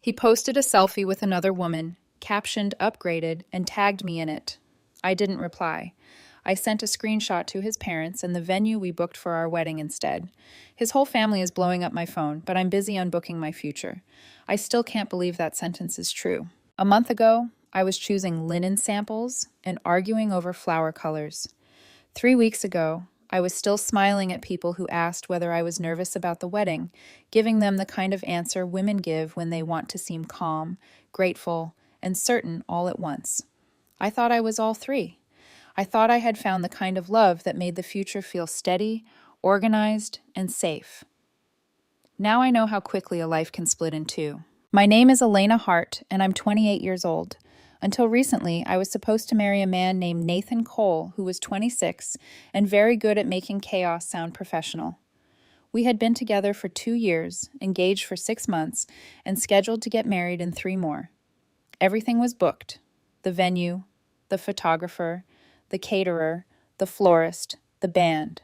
He posted a selfie with another woman, captioned upgraded, and tagged me in it. I didn't reply. I sent a screenshot to his parents and the venue we booked for our wedding instead. His whole family is blowing up my phone, but I'm busy unbooking my future. I still can't believe that sentence is true. A month ago, I was choosing linen samples and arguing over flower colors. 3 weeks ago, I was still smiling at people who asked whether I was nervous about the wedding, giving them the kind of answer women give when they want to seem calm, grateful, and certain all at once. I thought I was all three. I thought I had found the kind of love that made the future feel steady, organized, and safe. Now I know how quickly a life can split in two. My name is Elena Hart, and I'm 28 years old. Until recently, I was supposed to marry a man named Nathan Cole, who was 26 and very good at making chaos sound professional. We had been together for 2 years, engaged for 6 months, and scheduled to get married in 3 more. Everything was booked: the venue, the photographer, the caterer, the florist, the band.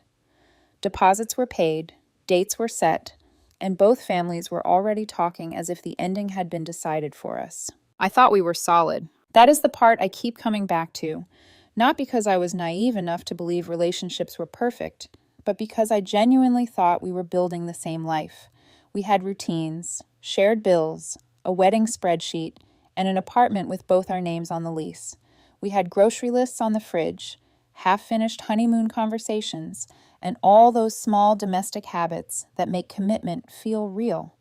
Deposits were paid, dates were set, and both families were already talking as if the ending had been decided for us. I thought we were solid. That is the part I keep coming back to, not because I was naive enough to believe relationships were perfect, but because I genuinely thought we were building the same life. We had routines, shared bills, a wedding spreadsheet, and an apartment with both our names on the lease. We had grocery lists on the fridge, half-finished honeymoon conversations, and all those small domestic habits that make commitment feel real.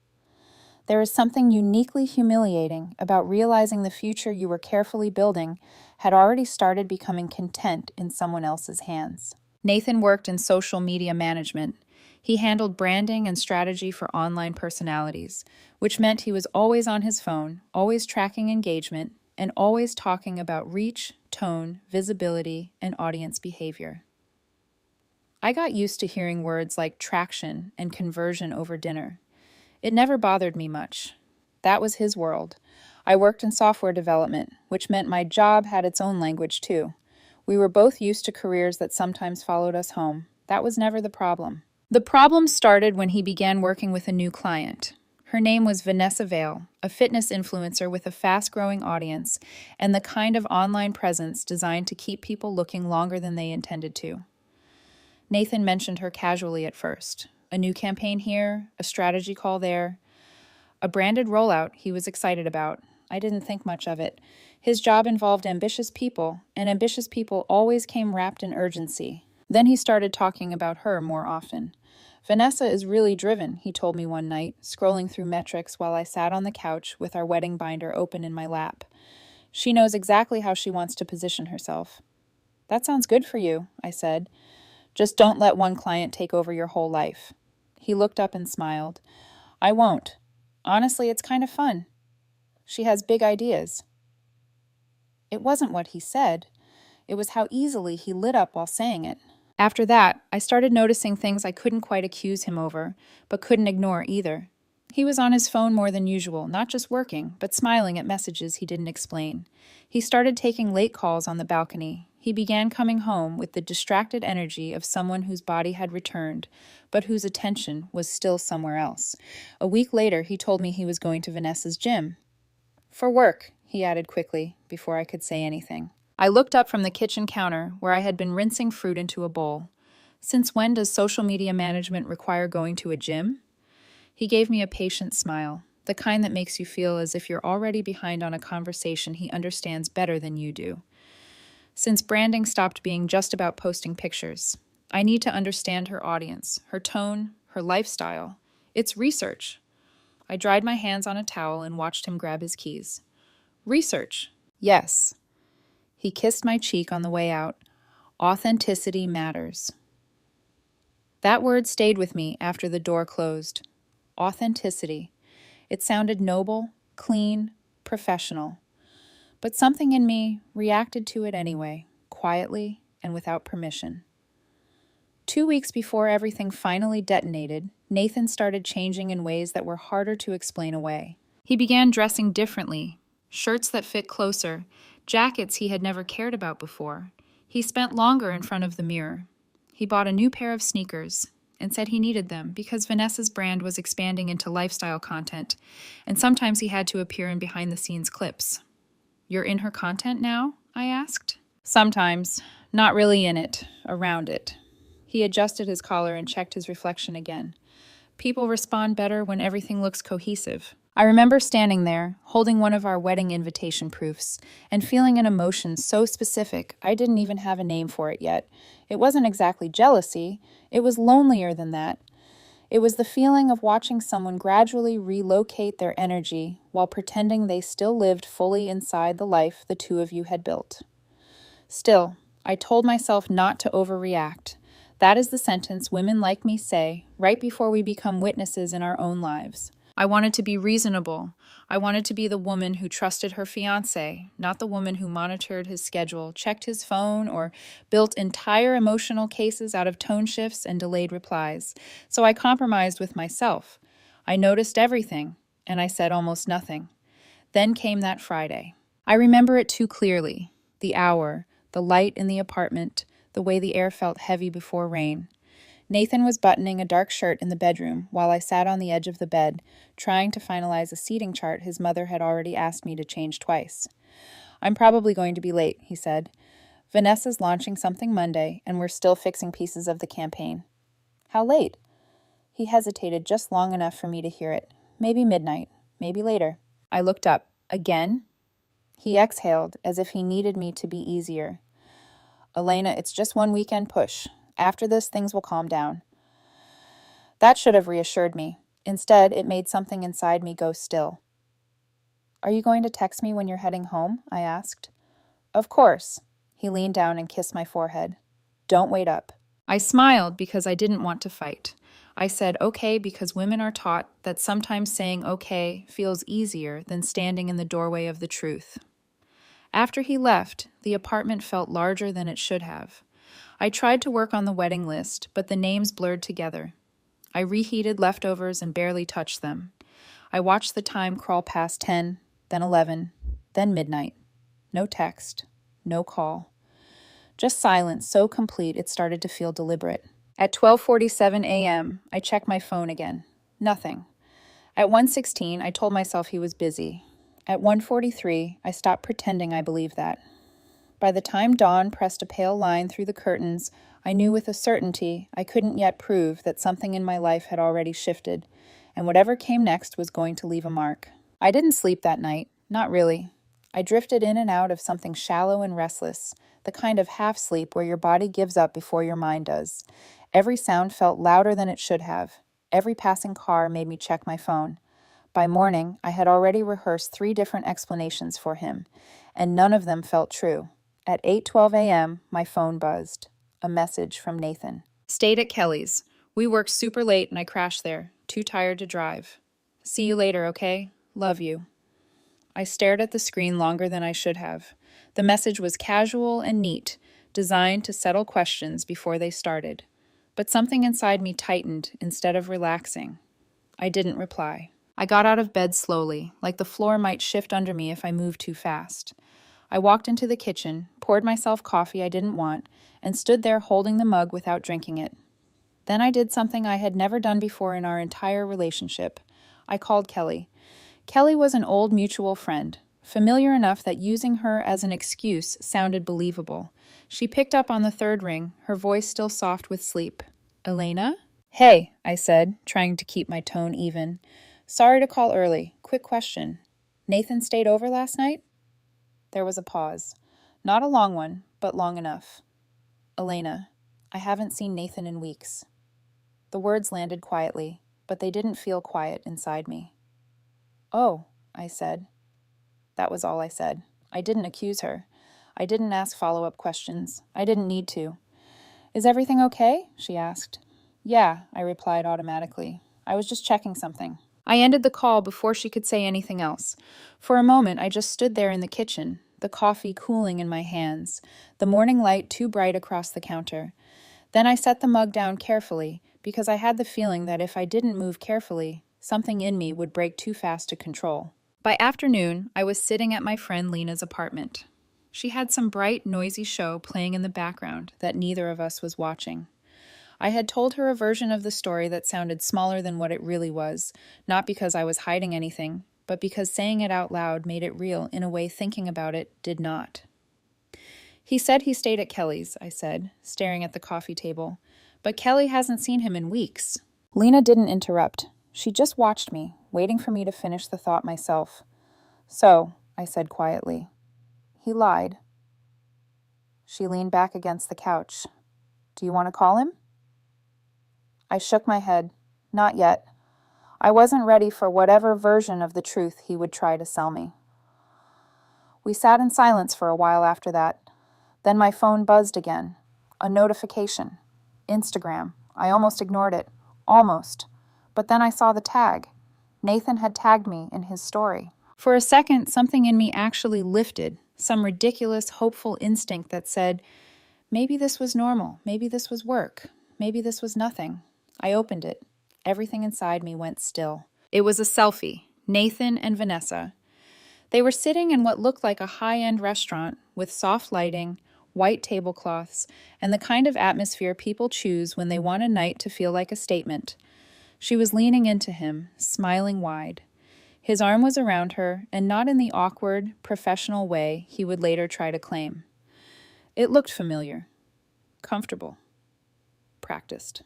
There is something uniquely humiliating about realizing the future you were carefully building had already started becoming content in someone else's hands. Nathan worked in social media management. He handled branding and strategy for online personalities, which meant he was always on his phone, always tracking engagement, and always talking about reach, tone, visibility, and audience behavior. I got used to hearing words like traction and conversion over dinner. It never bothered me much. That was his world. I worked in software development, which meant my job had its own language too. We were both used to careers that sometimes followed us home. That was never the problem. The problem started when he began working with a new client. Her name was Vanessa Vale, a fitness influencer with a fast-growing audience and the kind of online presence designed to keep people looking longer than they intended to. Nathan mentioned her casually at first. A new campaign here, a strategy call there, a branded rollout he was excited about. I didn't think much of it. His job involved ambitious people, and ambitious people always came wrapped in urgency. Then he started talking about her more often. Vanessa is really driven, he told me one night, scrolling through metrics while I sat on the couch with our wedding binder open in my lap. She knows exactly how she wants to position herself. That sounds good for you, I said. Just don't let one client take over your whole life. He looked up and smiled. I won't. Honestly, it's kind of fun. She has big ideas. It wasn't what he said. It was how easily he lit up while saying it. After that, I started noticing things I couldn't quite accuse him over, but couldn't ignore either. He was on his phone more than usual, not just working, but smiling at messages he didn't explain. He started taking late calls on the balcony. He began coming home with the distracted energy of someone whose body had returned, but whose attention was still somewhere else. A week later, he told me he was going to Vanessa's gym. For work, he added quickly, before I could say anything. I looked up from the kitchen counter, where I had been rinsing fruit into a bowl. Since when does social media management require going to a gym? He gave me a patient smile, the kind that makes you feel as if you're already behind on a conversation he understands better than you do. Since branding stopped being just about posting pictures, I need to understand her audience, her tone, her lifestyle. It's research. I dried my hands on a towel and watched him grab his keys. Research. Yes. He kissed my cheek on the way out. Authenticity matters. That word stayed with me after the door closed. Authenticity. It sounded noble, clean, professional. But something in me reacted to it anyway, quietly and without permission. 2 weeks before everything finally detonated, Nathan started changing in ways that were harder to explain away. He began dressing differently, shirts that fit closer, jackets he had never cared about before. He spent longer in front of the mirror. He bought a new pair of sneakers, and said he needed them because Vanessa's brand was expanding into lifestyle content, and sometimes he had to appear in behind-the-scenes clips. "You're in her content now?" I asked. "Sometimes. Not really in it. Around it." He adjusted his collar and checked his reflection again. "People respond better when everything looks cohesive." I remember standing there, holding one of our wedding invitation proofs, and feeling an emotion so specific I didn't even have a name for it yet. It wasn't exactly jealousy. It was lonelier than that. It was the feeling of watching someone gradually relocate their energy while pretending they still lived fully inside the life the two of you had built. Still, I told myself not to overreact. That is the sentence women like me say right before we become witnesses in our own lives. I wanted to be reasonable. I wanted to be the woman who trusted her fiancé, not the woman who monitored his schedule, checked his phone, or built entire emotional cases out of tone shifts and delayed replies. So I compromised with myself. I noticed everything, and I said almost nothing. Then came that Friday. I remember it too clearly. The hour, the light in the apartment, the way the air felt heavy before rain. Nathan was buttoning a dark shirt in the bedroom while I sat on the edge of the bed, trying to finalize a seating chart his mother had already asked me to change twice. "I'm probably going to be late," he said. "Vanessa's launching something Monday, and we're still fixing pieces of the campaign." "How late?" He hesitated just long enough for me to hear it. "Maybe midnight, maybe later." I looked up. "Again?" He exhaled, as if he needed me to be easier. "Elena, it's just one weekend push. After this, things will calm down." That should have reassured me. Instead, it made something inside me go still. "Are you going to text me when you're heading home?" I asked. "Of course." He leaned down and kissed my forehead. "Don't wait up." I smiled because I didn't want to fight. I said okay because women are taught that sometimes saying okay feels easier than standing in the doorway of the truth. After he left, the apartment felt larger than it should have. I tried to work on the wedding list, but the names blurred together. I reheated leftovers and barely touched them. I watched the time crawl past 10, then 11, then midnight. No text, no call. Just silence so complete it started to feel deliberate. At 12:47 a.m., I checked my phone again. Nothing. At 1:16, I told myself he was busy. At 1:43, I stopped pretending I believed that. By the time dawn pressed a pale line through the curtains, I knew with a certainty I couldn't yet prove that something in my life had already shifted, and whatever came next was going to leave a mark. I didn't sleep that night, not really. I drifted in and out of something shallow and restless, the kind of half-sleep where your body gives up before your mind does. Every sound felt louder than it should have. Every passing car made me check my phone. By morning, I had already rehearsed 3 different explanations for him, and none of them felt true. At 8:12 a.m., my phone buzzed. A message from Nathan. "Stayed at Kelly's. We worked super late and I crashed there. Too tired to drive. See you later, okay? Love you." I stared at the screen longer than I should have. The message was casual and neat, designed to settle questions before they started. But something inside me tightened instead of relaxing. I didn't reply. I got out of bed slowly, like the floor might shift under me if I moved too fast. I walked into the kitchen, poured myself coffee I didn't want, and stood there holding the mug without drinking it. Then I did something I had never done before in our entire relationship. I called Kelly. Kelly was an old mutual friend, familiar enough that using her as an excuse sounded believable. She picked up on the 3rd ring, her voice still soft with sleep. "Elena?" "Hey," I said, trying to keep my tone even. "Sorry to call early. Quick question. Nathan stayed over last night?" There was a pause. Not a long one, but long enough. "Elena, I haven't seen Nathan in weeks." The words landed quietly, but they didn't feel quiet inside me. "Oh," I said. That was all I said. I didn't accuse her. I didn't ask follow-up questions. I didn't need to. "Is everything okay?" she asked. "Yeah," I replied automatically. "I was just checking something." I ended the call before she could say anything else. For a moment, I just stood there in the kitchen, the coffee cooling in my hands, the morning light too bright across the counter. Then I set the mug down carefully, because I had the feeling that if I didn't move carefully, something in me would break too fast to control. By afternoon, I was sitting at my friend Lena's apartment. She had some bright, noisy show playing in the background that neither of us was watching. I had told her a version of the story that sounded smaller than what it really was, not because I was hiding anything, but because saying it out loud made it real in a way thinking about it did not. He said he stayed at Kelly's, I said, staring at the coffee table. But Kelly hasn't seen him in weeks. Lena didn't interrupt. She just watched me, waiting for me to finish the thought myself. So, I said quietly, he lied. She leaned back against the couch. Do you want to call him? I shook my head. Not yet. I wasn't ready for whatever version of the truth he would try to sell me. We sat in silence for a while after that. Then my phone buzzed again. A notification. Instagram. I almost ignored it. Almost. But then I saw the tag. Nathan had tagged me in his story. For a second, something in me actually lifted, some ridiculous, hopeful instinct that said, maybe this was normal, maybe this was work, maybe this was nothing. I opened it. Everything inside me went still. It was a selfie, Nathan and Vanessa. They were sitting in what looked like a high-end restaurant with soft lighting, white tablecloths, and the kind of atmosphere people choose when they want a night to feel like a statement. She was leaning into him, smiling wide. His arm was around her, and not in the awkward, professional way he would later try to claim. It looked familiar, comfortable, practiced.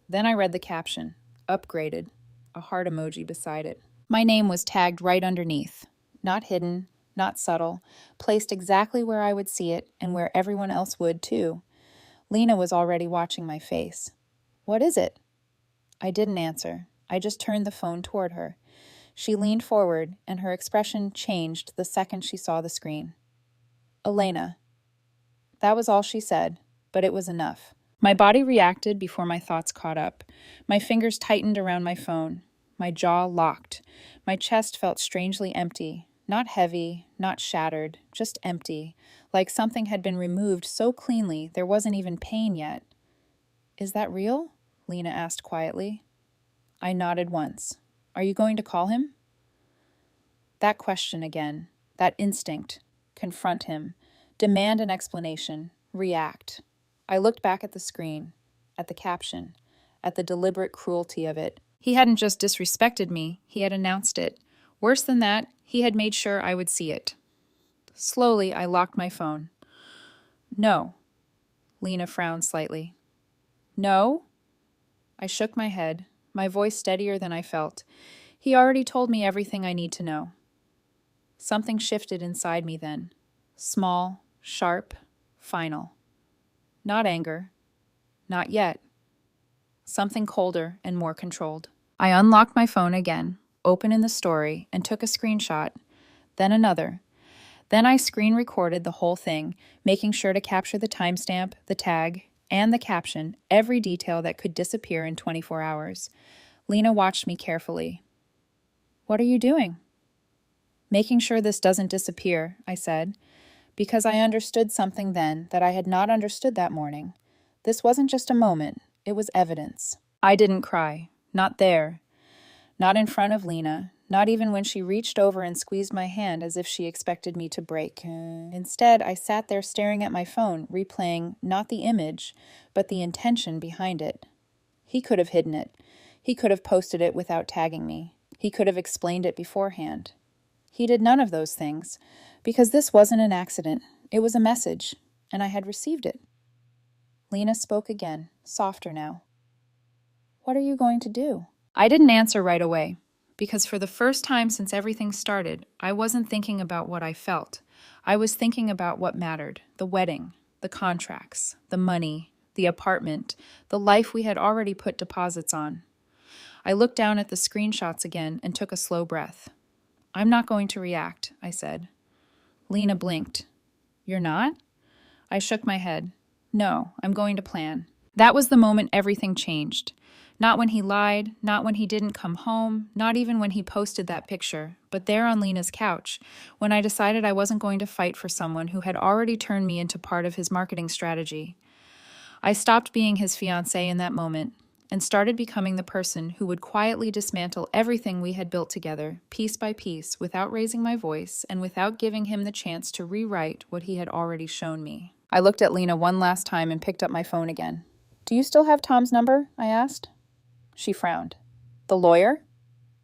Then I read the caption, upgraded, a heart emoji beside it. My name was tagged right underneath, not hidden, not subtle, placed exactly where I would see it and where everyone else would too. Lena was already watching my face. What is it? I didn't answer. I just turned the phone toward her. She leaned forward, and her expression changed the second she saw the screen. Elena. That was all she said, but it was enough. My body reacted before my thoughts caught up. My fingers tightened around my phone. My jaw locked. My chest felt strangely empty. Not heavy, not shattered, just empty, like something had been removed so cleanly there wasn't even pain yet. Is that real? Lena asked quietly. I nodded once. Are you going to call him? That question again, that instinct, confront him, demand an explanation, react. I looked back at the screen, at the caption, at the deliberate cruelty of it. He hadn't just disrespected me, he had announced it. Worse than that, he had made sure I would see it. Slowly, I locked my phone. No. Lena frowned slightly. No? I shook my head, my voice steadier than I felt. He already told me everything I need to know. Something shifted inside me then. Small, sharp, final. Not anger. Not yet. Something colder and more controlled. I unlocked my phone again, opened in the story, and took a screenshot, then another. Then I screen recorded the whole thing, making sure to capture the timestamp, the tag, and the caption, every detail that could disappear in 24 hours. Lena watched me carefully. What are you doing? Making sure this doesn't disappear, I said, because I understood something then that I had not understood that morning. This wasn't just a moment, it was evidence. I didn't cry, not there, not in front of Lena, not even when she reached over and squeezed my hand as if she expected me to break. Instead, I sat there staring at my phone, replaying not the image, but the intention behind it. He could have hidden it. He could have posted it without tagging me. He could have explained it beforehand. He did none of those things, because this wasn't an accident. It was a message, and I had received it. Lena spoke again, softer now. What are you going to do? I didn't answer right away, because for the first time since everything started, I wasn't thinking about what I felt. I was thinking about what mattered, the wedding, the contracts, the money, the apartment, the life we had already put deposits on. I looked down at the screenshots again and took a slow breath. I'm not going to react, I said. Lena blinked. You're not? I shook my head. No, I'm going to plan. That was the moment everything changed. Not when he lied, not when he didn't come home, not even when he posted that picture, but there on Lena's couch, when I decided I wasn't going to fight for someone who had already turned me into part of his marketing strategy. I stopped being his fiancée in that moment and started becoming the person who would quietly dismantle everything we had built together, piece by piece, without raising my voice and without giving him the chance to rewrite what he had already shown me. I looked at Lena one last time and picked up my phone again. Do you still have Tom's number? I asked. She frowned. The lawyer?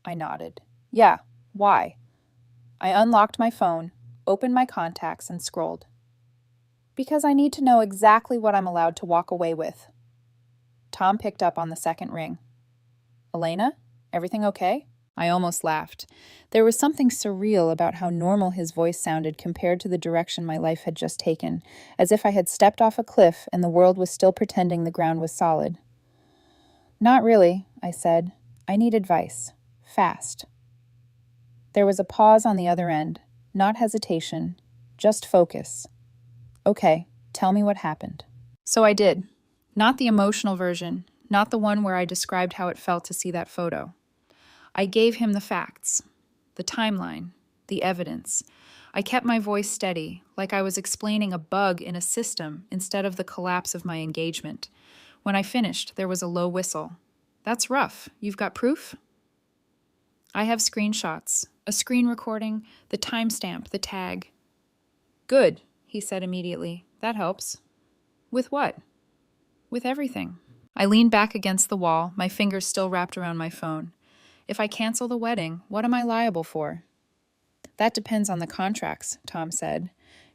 I nodded. Yeah, why? I unlocked my phone, opened my contacts, and scrolled. Because I need to know exactly what I'm allowed to walk away with. Tom picked up on the second ring. Elena, everything okay? I almost laughed. There was something surreal about how normal his voice sounded compared to the direction my life had just taken, as if I had stepped off a cliff and the world was still pretending the ground was solid. Not really, I said. I need advice. Fast. There was a pause on the other end, not hesitation, just focus. Okay, tell me what happened. So I did. Not the emotional version, not the one where I described how it felt to see that photo. I gave him the facts, the timeline, the evidence. I kept my voice steady, like I was explaining a bug in a system instead of the collapse of my engagement. When I finished, there was a low whistle. That's rough. You've got proof? I have screenshots, a screen recording, the timestamp, the tag. Good, he said immediately. That helps. With what? With everything. I leaned back against the wall, my fingers still wrapped around my phone. If I cancel the wedding, what am I liable for? That depends on the contracts, Tom said.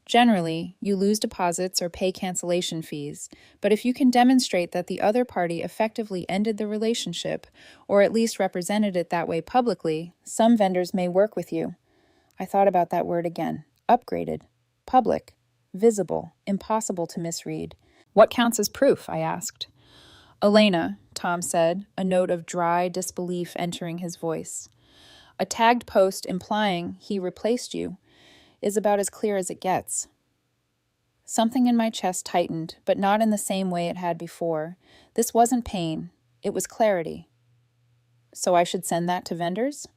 Generally, you lose deposits or pay cancellation fees, but if you can demonstrate that the other party effectively ended the relationship, or at least represented it that way publicly, some vendors may work with you. I thought about that word again. Upgraded. Public. Visible. Impossible to misread. What counts as proof? I asked. Elena, Tom said, a note of dry disbelief entering his voice. A tagged post implying he replaced you is about as clear as it gets. Something in my chest tightened, but not in the same way it had before. This wasn't pain. It was clarity. So I should send that to vendors?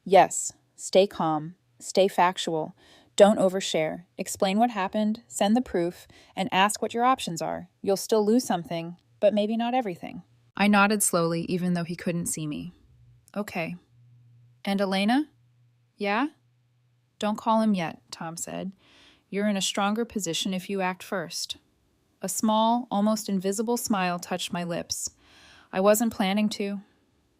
Yes. Stay calm. Stay factual. Don't overshare. Explain what happened, send the proof, and ask what your options are. You'll still lose something, but maybe not everything. I nodded slowly, even though he couldn't see me. Okay. And Elena? Yeah? Don't call him yet, Tom said. You're in a stronger position if you act first. A small, almost invisible smile touched my lips. I wasn't planning to.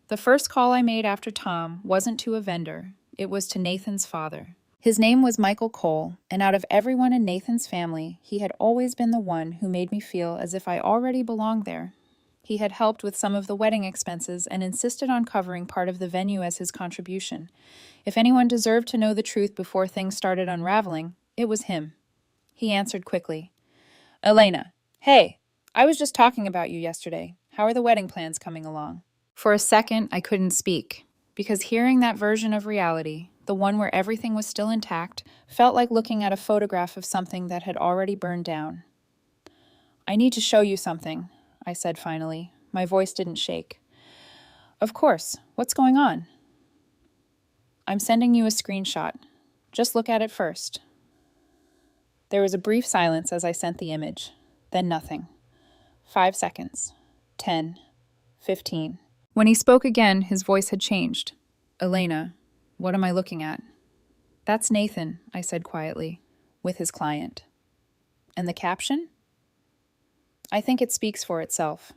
The first call I made after Tom wasn't to a vendor. It was to Nathan's father. His name was Michael Cole, and out of everyone in Nathan's family, he had always been the one who made me feel as if I already belonged there. He had helped with some of the wedding expenses and insisted on covering part of the venue as his contribution. If anyone deserved to know the truth before things started unraveling, it was him. He answered quickly. Elena, hey, I was just talking about you yesterday. How are the wedding plans coming along? For a second, I couldn't speak, because hearing that version of reality, the one where everything was still intact, felt like looking at a photograph of something that had already burned down. I need to show you something, I said finally. My voice didn't shake. Of course. What's going on? I'm sending you a screenshot. Just look at it first. There was a brief silence as I sent the image. Then nothing. 5 seconds. 10. 15. When he spoke again, his voice had changed. Elena, what am I looking at? That's Nathan, I said quietly, with his client. And the caption? I think it speaks for itself.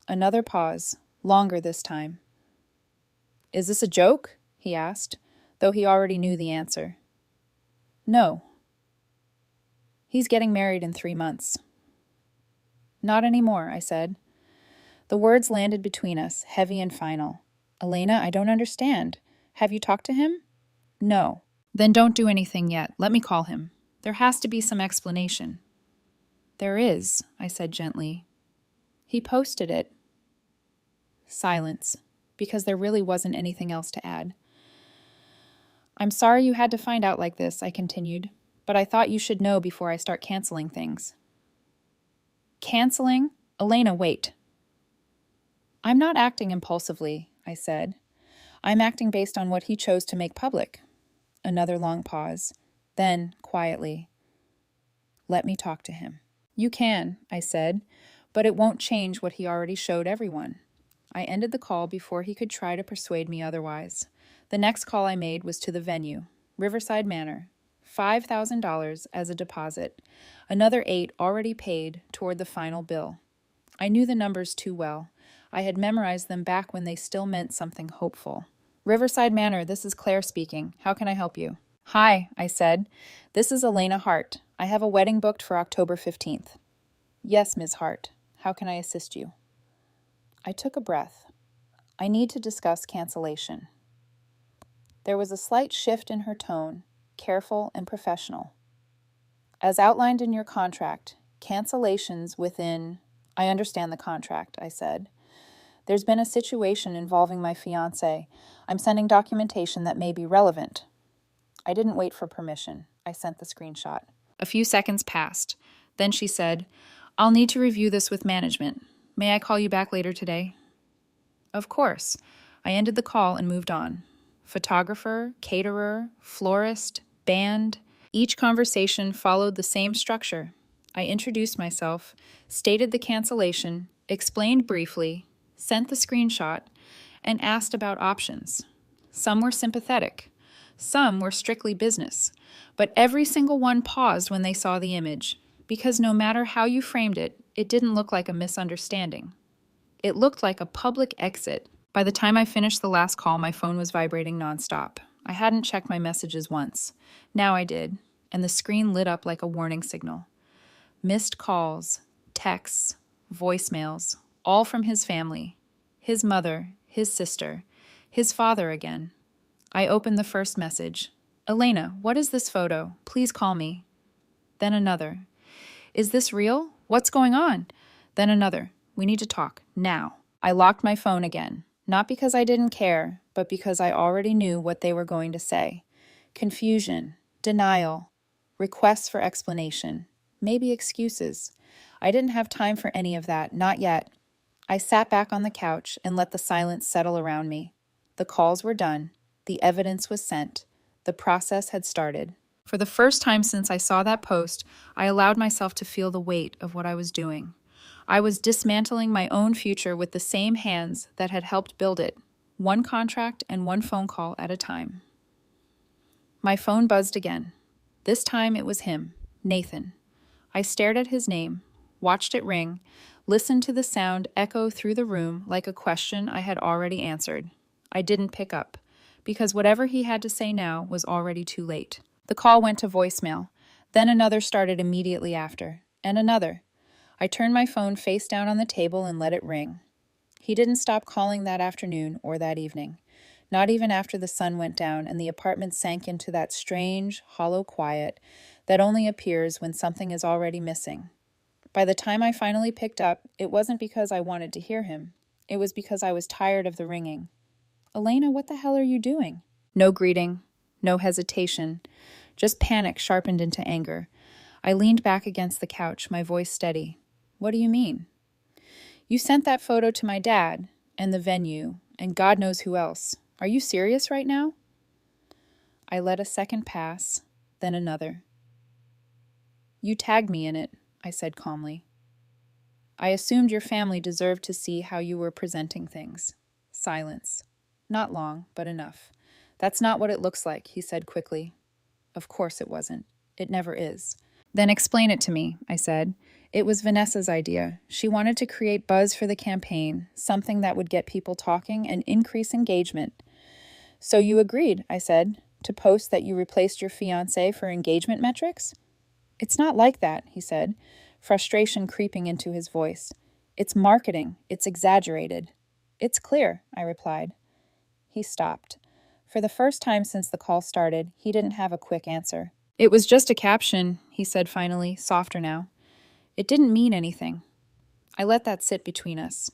Another pause, longer this time. Is this a joke? He asked, though he already knew the answer. No. He's getting married in 3 months. Not anymore, I said. The words landed between us, heavy and final. Elena, I don't understand. Have you talked to him? No. Then don't do anything yet. Let me call him. There has to be some explanation. There is, I said gently. He posted it. Silence, because there really wasn't anything else to add. I'm sorry you had to find out like this, I continued, but I thought you should know before I start canceling things. Canceling? Elena, wait. I'm not acting impulsively, I said. I'm acting based on what he chose to make public. Another long pause. Then, quietly, let me talk to him. You can, I said, but it won't change what he already showed everyone. I ended the call before he could try to persuade me otherwise. The next call I made was to the venue, Riverside Manor, $5,000 as a deposit, another $8,000 already paid toward the final bill. I knew the numbers too well. I had memorized them back when they still meant something hopeful. Riverside Manor, this is Claire speaking. How can I help you? Hi, I said. This is Elena Hart. I have a wedding booked for October 15th. Yes, Ms. Hart. How can I assist you? I took a breath. I need to discuss cancellation. There was a slight shift in her tone, careful and professional. As outlined in your contract, cancellations within... I understand the contract, I said. There's been a situation involving my fiancé. I'm sending documentation that may be relevant. I didn't wait for permission. I sent the screenshot. A few seconds passed. Then she said, I'll need to review this with management. May I call you back later today? Of course. I ended the call and moved on. Photographer, caterer, florist, band. Each conversation followed the same structure. I introduced myself, stated the cancellation, explained briefly, sent the screenshot, and asked about options. Some were sympathetic. Some were strictly business. But every single one paused when they saw the image, because no matter how you framed it, it didn't look like a misunderstanding. It looked like a public exit. By the time I finished the last call, my phone was vibrating nonstop. I hadn't checked my messages once. Now I did, and the screen lit up like a warning signal. Missed calls, texts, voicemails, all from his family. His mother, his sister, his father again. I opened the first message. Elena, what is this photo? Please call me. Then another. Is this real? What's going on? Then another. We need to talk, now. I locked my phone again, not because I didn't care, but because I already knew what they were going to say. Confusion, denial, requests for explanation, maybe excuses. I didn't have time for any of that, not yet. I sat back on the couch and let the silence settle around me. The calls were done. The evidence was sent. The process had started. For the first time since I saw that post, I allowed myself to feel the weight of what I was doing. I was dismantling my own future with the same hands that had helped build it, one contract and one phone call at a time. My phone buzzed again. This time it was him, Nathan. I stared at his name, watched it ring, listened to the sound echo through the room like a question I had already answered. I didn't pick up, because whatever he had to say now was already too late. The call went to voicemail. Then another started immediately after, and another. I turned my phone face down on the table and let it ring. He didn't stop calling that afternoon or that evening, not even after the sun went down and the apartment sank into that strange, hollow quiet that only appears when something is already missing. By the time I finally picked up, it wasn't because I wanted to hear him. It was because I was tired of the ringing. Elena, what the hell are you doing? No greeting, no hesitation, just panic sharpened into anger. I leaned back against the couch, my voice steady. What do you mean? You sent that photo to my dad, and the venue, and God knows who else. Are you serious right now? I let a second pass, then another. You tagged me in it, I said calmly. I assumed your family deserved to see how you were presenting things. Silence. Not long, but enough. That's not what it looks like, he said quickly. Of course it wasn't. It never is. Then explain it to me, I said. It was Vanessa's idea. She wanted to create buzz for the campaign, something that would get people talking and increase engagement. So you agreed, I said, to post that you replaced your fiancé for engagement metrics? It's not like that, he said, frustration creeping into his voice. It's marketing. It's exaggerated. It's clear, I replied. He stopped. For the first time since the call started, he didn't have a quick answer. It was just a caption, he said finally, softer now. It didn't mean anything. I let that sit between us.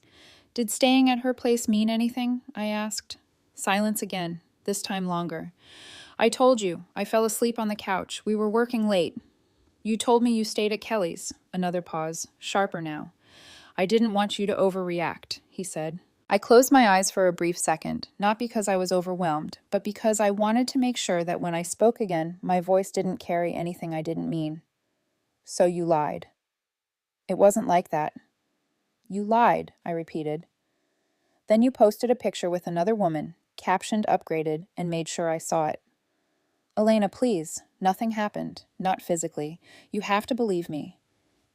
Did staying at her place mean anything? I asked. Silence again, this time longer. I told you. I fell asleep on the couch. We were working late. You told me you stayed at Kelly's. Another pause, sharper now. I didn't want you to overreact, he said. I closed my eyes for a brief second, not because I was overwhelmed, but because I wanted to make sure that when I spoke again, my voice didn't carry anything I didn't mean. So you lied. It wasn't like that. You lied, I repeated. Then you posted a picture with another woman, captioned upgraded, and made sure I saw it. Elena, please. Nothing happened. Not physically. You have to believe me.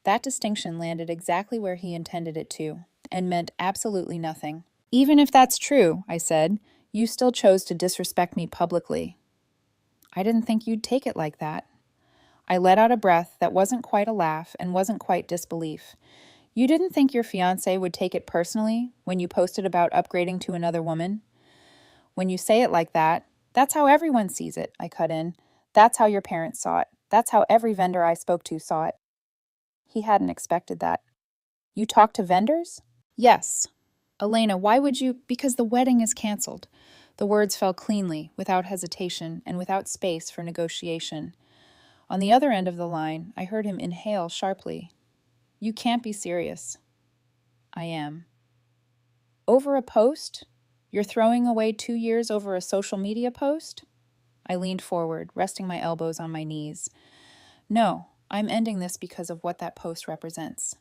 That distinction landed exactly where he intended it to, and meant absolutely nothing. Even if that's true, I said, you still chose to disrespect me publicly. I didn't think you'd take it like that. I let out a breath that wasn't quite a laugh and wasn't quite disbelief. You didn't think your fiancé would take it personally when you posted about upgrading to another woman? When you say it like that, that's how everyone sees it, I cut in. That's how your parents saw it. That's how every vendor I spoke to saw it. He hadn't expected that. You talked to vendors? Yes. Elena, why would you? Because the wedding is canceled. The words fell cleanly, without hesitation, and without space for negotiation. On the other end of the line, I heard him inhale sharply. You can't be serious. I am. Over a post? You're throwing away 2 years over a social media post? I leaned forward, resting my elbows on my knees. No, I'm ending this because of what that post represents.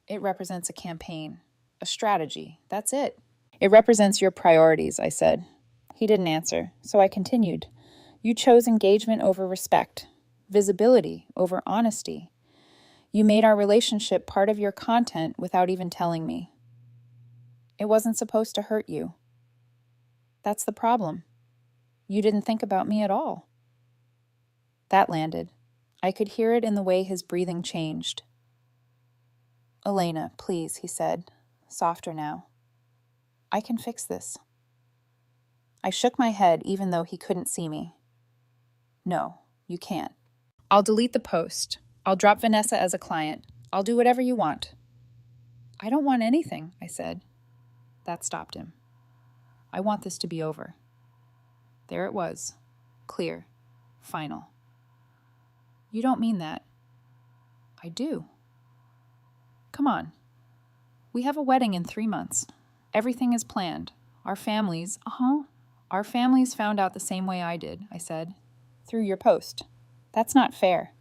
It represents a campaign, a strategy. That's it. It represents your priorities, I said. He didn't answer, so I continued. You chose engagement over respect, visibility over honesty. You made our relationship part of your content without even telling me. It wasn't supposed to hurt you. That's the problem. You didn't think about me at all. That landed. I could hear it in the way his breathing changed. Elena, please, he said, softer now. I can fix this. I shook my head even though he couldn't see me. No, you can't. I'll delete the post. I'll drop Vanessa as a client. I'll do whatever you want. I don't want anything, I said. That stopped him. I want this to be over. There it was. Clear. Final. You don't mean that. I do. Come on. We have a wedding in 3 months. Everything is planned. Our families found out the same way I did, I said. Through your post. That's not fair.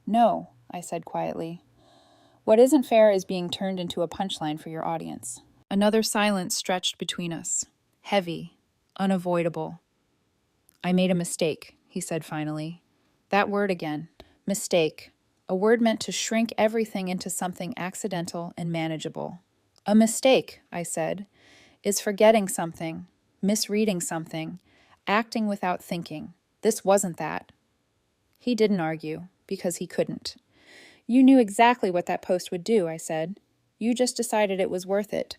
No, I said quietly. What isn't fair is being turned into a punchline for your audience. Another silence stretched between us. Heavy. Unavoidable. I made a mistake, he said finally. That word again. Mistake. A word meant to shrink everything into something accidental and manageable. A mistake, I said, is forgetting something, misreading something, acting without thinking. This wasn't that. He didn't argue, because he couldn't. You knew exactly what that post would do, I said. You just decided it was worth it.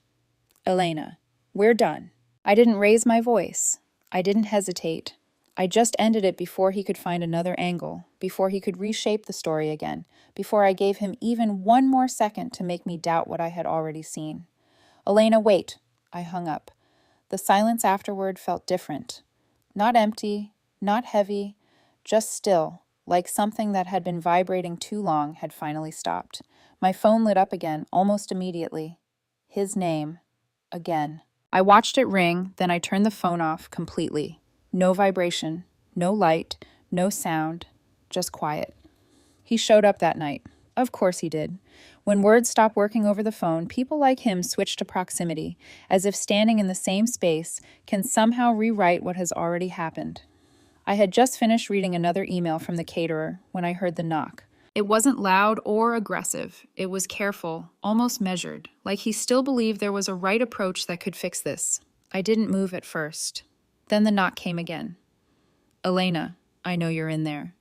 Elena, we're done. I didn't raise my voice. I didn't hesitate. I just ended it before he could find another angle, before he could reshape the story again, before I gave him even one more second to make me doubt what I had already seen. Elena, wait. I hung up. The silence afterward felt different. Not empty, not heavy, just still, like something that had been vibrating too long had finally stopped. My phone lit up again, almost immediately. His name. Again. I watched it ring, then I turned the phone off completely. No vibration, no light, no sound, just quiet. He showed up that night. Of course he did. When words stop working over the phone, people like him switch to proximity, as if standing in the same space can somehow rewrite what has already happened. I had just finished reading another email from the caterer when I heard the knock. It wasn't loud or aggressive. It was careful, almost measured, like he still believed there was a right approach that could fix this. I didn't move at first. Then the knock came again. Elena, I know you're in there.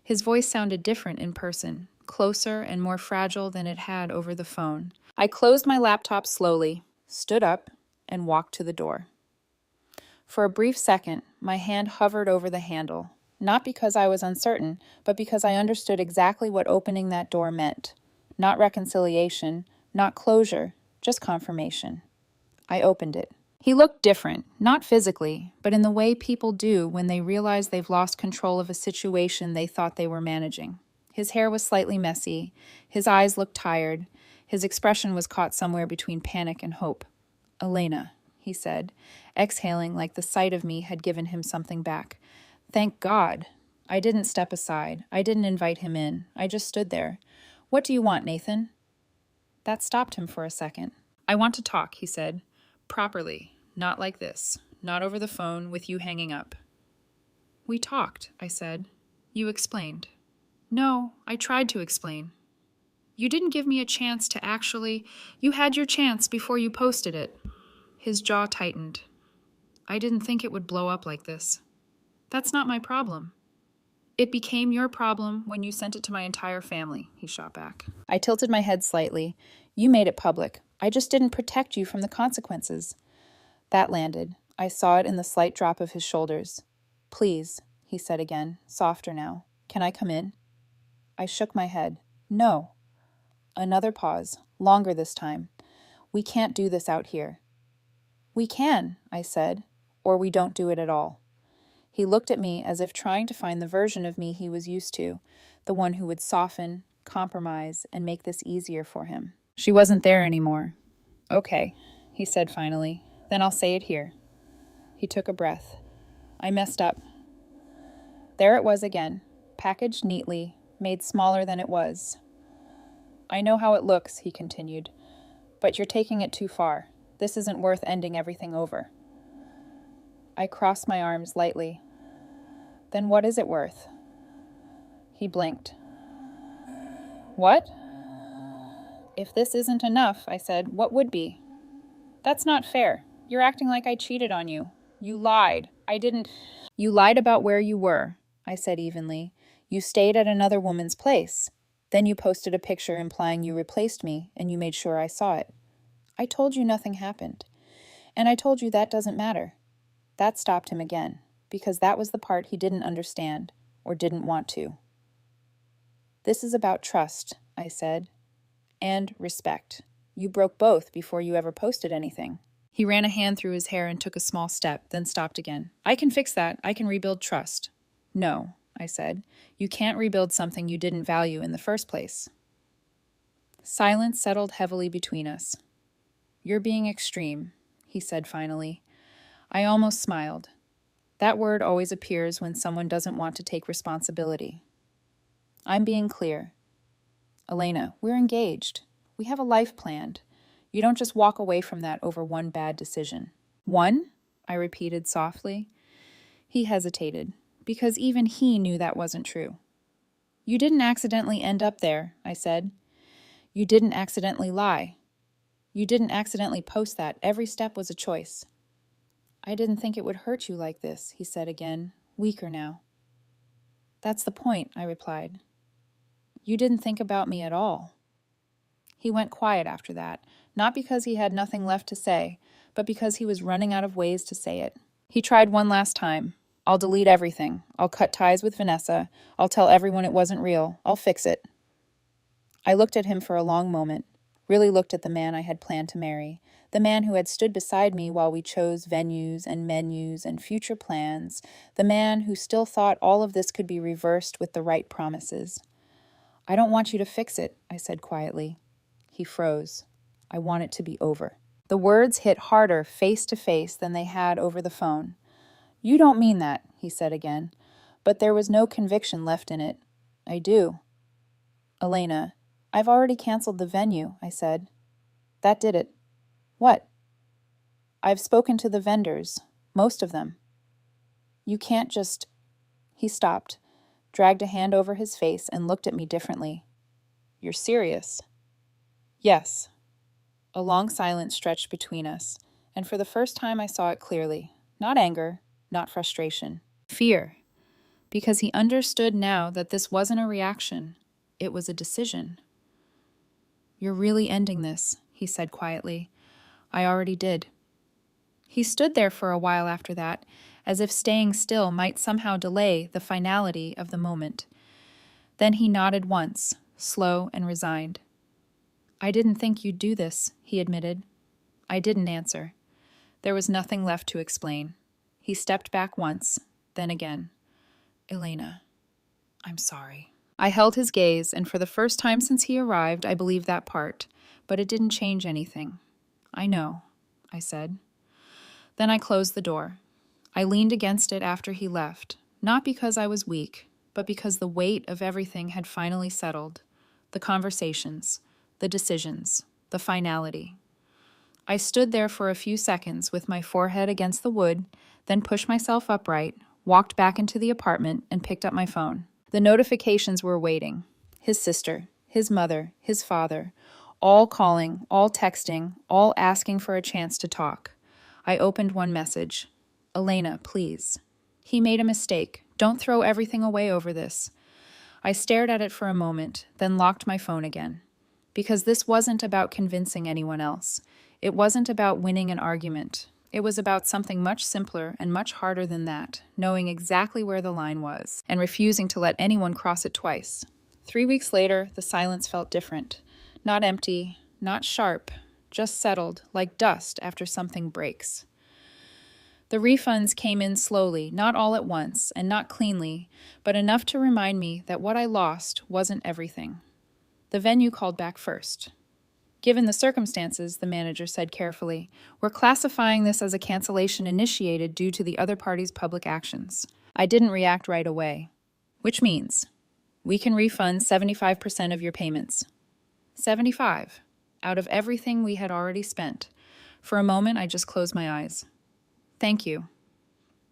His voice sounded different in person, closer and more fragile than it had over the phone. I closed my laptop slowly, stood up, and walked to the door. For a brief second, my hand hovered over the handle, not because I was uncertain, but because I understood exactly what opening that door meant. Not reconciliation, not closure, just confirmation. I opened it. He looked different, not physically, but in the way people do when they realize they've lost control of a situation they thought they were managing. His hair was slightly messy, his eyes looked tired, his expression was caught somewhere between panic and hope. Elena, he said, exhaling like the sight of me had given him something back. Thank God. I didn't step aside. I didn't invite him in. I just stood there. What do you want, Nathan? That stopped him for a second. I want to talk, he said. Properly. Not like this. Not over the phone with you hanging up. We talked, I said. You explained. No, I tried to explain. You didn't give me a chance to actually. You had your chance before you posted it. His jaw tightened. I didn't think it would blow up like this. That's not my problem. It became your problem when you sent it to my entire family, he shot back. I tilted my head slightly. You made it public. I just didn't protect you from the consequences. That landed. I saw it in the slight drop of his shoulders. Please, he said again, softer now. Can I come in? I shook my head. No. Another pause, longer this time. We can't do this out here. We can, I said, or we don't do it at all. He looked at me as if trying to find the version of me he was used to, the one who would soften, compromise, and make this easier for him. She wasn't there anymore. Okay, he said finally. Then I'll say it here. He took a breath. I messed up. There it was again, packaged neatly, made smaller than it was. I know how it looks, he continued, but you're taking it too far. This isn't worth ending everything over. I crossed my arms lightly. Then what is it worth? He blinked. What? If this isn't enough, I said, what would be? That's not fair. You're acting like I cheated on you. You lied. I didn't. You lied about where you were, I said evenly. You stayed at another woman's place. Then you posted a picture implying you replaced me, and you made sure I saw it. I told you nothing happened. And I told you that doesn't matter. That stopped him again, because that was the part he didn't understand, or didn't want to. This is about trust, I said, and respect. You broke both before you ever posted anything. He ran a hand through his hair and took a small step, then stopped again. I can fix that. I can rebuild trust. No, I said. You can't rebuild something you didn't value in the first place. Silence settled heavily between us. You're being extreme, he said finally. I almost smiled. That word always appears when someone doesn't want to take responsibility. I'm being clear. Elena, we're engaged. We have a life planned. You don't just walk away from that over one bad decision. One? I repeated softly. He hesitated, because even he knew that wasn't true. You didn't accidentally end up there, I said. You didn't accidentally lie. You didn't accidentally post that. Every step was a choice. I didn't think it would hurt you like this, he said again, weaker now. That's the point, I replied. You didn't think about me at all. He went quiet after that, not because he had nothing left to say, but because he was running out of ways to say it. He tried one last time. I'll delete everything. I'll cut ties with Vanessa. I'll tell everyone it wasn't real. I'll fix it. I looked at him for a long moment, really looked at the man I had planned to marry, the man who had stood beside me while we chose venues and menus and future plans, the man who still thought all of this could be reversed with the right promises. I don't want you to fix it, I said quietly. He froze. I want it to be over. The words hit harder face to face than they had over the phone. You don't mean that, he said again, but there was no conviction left in it. I do. Elena, I've already canceled the venue, I said. That did it. What? I've spoken to the vendors, most of them. You can't just... He stopped, dragged a hand over his face, and looked at me differently. You're serious? Yes. A long silence stretched between us, and for the first time I saw it clearly. Not anger, not frustration. Fear. Because he understood now that this wasn't a reaction. It was a decision. You're really ending this, he said quietly. I already did. He stood there for a while after that, as if staying still might somehow delay the finality of the moment. Then he nodded once, slow and resigned. I didn't think you'd do this, he admitted. I didn't answer. There was nothing left to explain. He stepped back once, then again. Elena, I'm sorry. I held his gaze, and for the first time since he arrived, I believed that part, but it didn't change anything. I know, I said. Then I closed the door. I leaned against it after he left, not because I was weak, but because the weight of everything had finally settled. The conversations, the decisions, the finality. I stood there for a few seconds with my forehead against the wood, then pushed myself upright, walked back into the apartment, and picked up my phone. The notifications were waiting. His sister, his mother, his father, all calling, all texting, all asking for a chance to talk. I opened one message. Elena, please. He made a mistake. Don't throw everything away over this. I stared at it for a moment, then locked my phone again. Because this wasn't about convincing anyone else. It wasn't about winning an argument. It was about something much simpler and much harder than that, knowing exactly where the line was, and refusing to let anyone cross it twice. 3 weeks later, the silence felt different. Not empty, not sharp, just settled, like dust after something breaks. The refunds came in slowly, not all at once, and not cleanly, but enough to remind me that what I lost wasn't everything. The venue called back first. Given the circumstances, the manager said carefully, we're classifying this as a cancellation initiated due to the other party's public actions. I didn't react right away. Which means, we can refund 75% of your payments. 75, out of everything we had already spent. For a moment, I just closed my eyes. Thank you.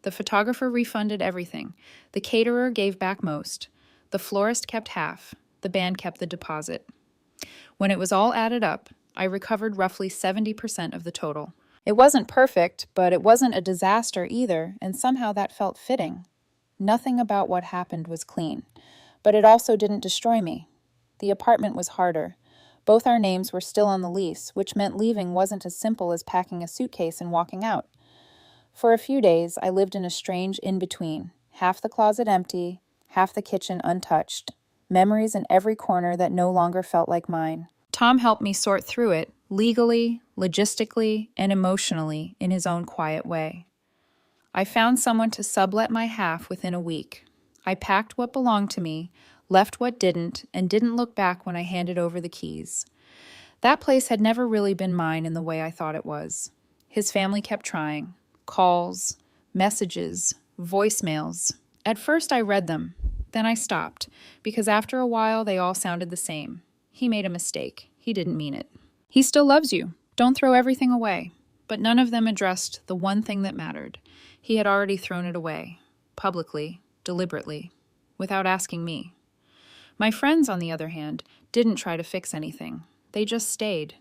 The photographer refunded everything. The caterer gave back most. The florist kept half. The band kept the deposit. When it was all added up, I recovered roughly 70% of the total. It wasn't perfect, but it wasn't a disaster either, and somehow that felt fitting. Nothing about what happened was clean, but it also didn't destroy me. The apartment was harder. Both our names were still on the lease, which meant leaving wasn't as simple as packing a suitcase and walking out. For a few days, I lived in a strange in-between, half the closet empty, half the kitchen untouched, memories in every corner that no longer felt like mine. Tom helped me sort through it, legally, logistically, and emotionally, in his own quiet way. I found someone to sublet my half within a week. I packed what belonged to me, left what didn't, and didn't look back when I handed over the keys. That place had never really been mine in the way I thought it was. His family kept trying. Calls, messages, voicemails. At first I read them. Then I stopped, because after a while they all sounded the same. He made a mistake. He didn't mean it. He still loves you. Don't throw everything away. But none of them addressed the one thing that mattered. He had already thrown it away. Publicly, deliberately, without asking me. My friends, on the other hand, didn't try to fix anything. They just stayed.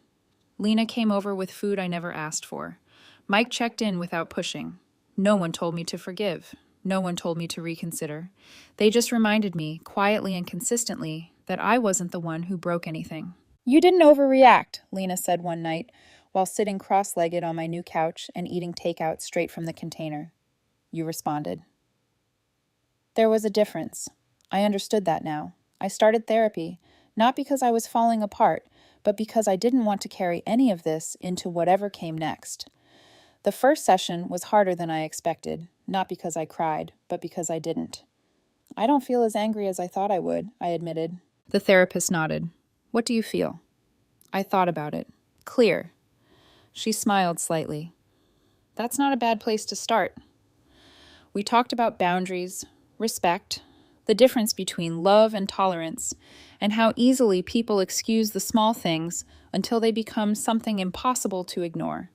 Lena came over with food I never asked for. Mike checked in without pushing. No one told me to forgive. No one told me to reconsider. They just reminded me, quietly and consistently, that I wasn't the one who broke anything. You didn't overreact, Lena said one night, while sitting cross-legged on my new couch and eating takeout straight from the container. You responded. There was a difference. I understood that now. I started therapy, not because I was falling apart, but because I didn't want to carry any of this into whatever came next. The first session was harder than I expected, not because I cried, but because I didn't. I don't feel as angry as I thought I would, I admitted. The therapist nodded. What do you feel? I thought about it. Clear. She smiled slightly. That's not a bad place to start. We talked about boundaries, respect, the difference between love and tolerance, and how easily people excuse the small things until they become something impossible to ignore.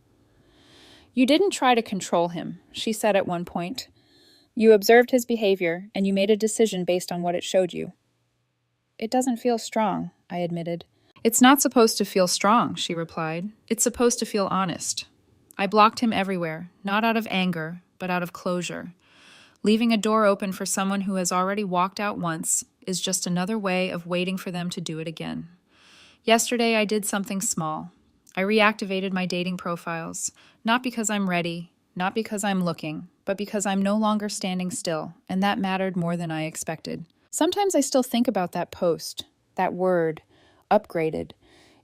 You didn't try to control him, she said at one point. You observed his behavior, and you made a decision based on what it showed you. It doesn't feel strong, I admitted. It's not supposed to feel strong, she replied. It's supposed to feel honest. I blocked him everywhere, not out of anger, but out of closure. Leaving a door open for someone who has already walked out once is just another way of waiting for them to do it again. Yesterday, I did something small. I reactivated my dating profiles, not because I'm ready, not because I'm looking, but because I'm no longer standing still, and that mattered more than I expected. Sometimes I still think about that post, that word, upgraded.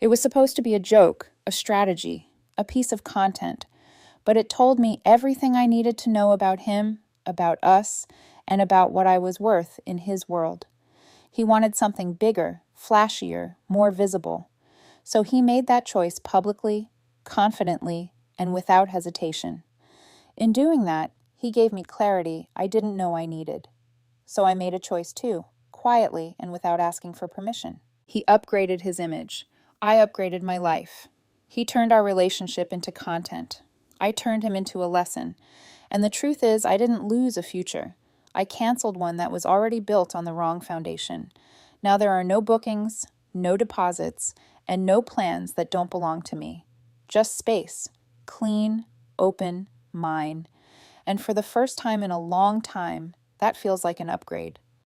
It was supposed to be a joke, a strategy, a piece of content, but it told me everything I needed to know about him, about us, and about what I was worth in his world. He wanted something bigger, flashier, more visible. So he made that choice publicly, confidently, and without hesitation. In doing that, he gave me clarity I didn't know I needed. So I made a choice too, quietly and without asking for permission. He upgraded his image. I upgraded my life. He turned our relationship into content. I turned him into a lesson. And the truth is, I didn't lose a future. I canceled one that was already built on the wrong foundation. Now there are no bookings, no deposits, and no plans that don't belong to me. Just space, clean, open, mine. And for the first time in a long time, that feels like an upgrade.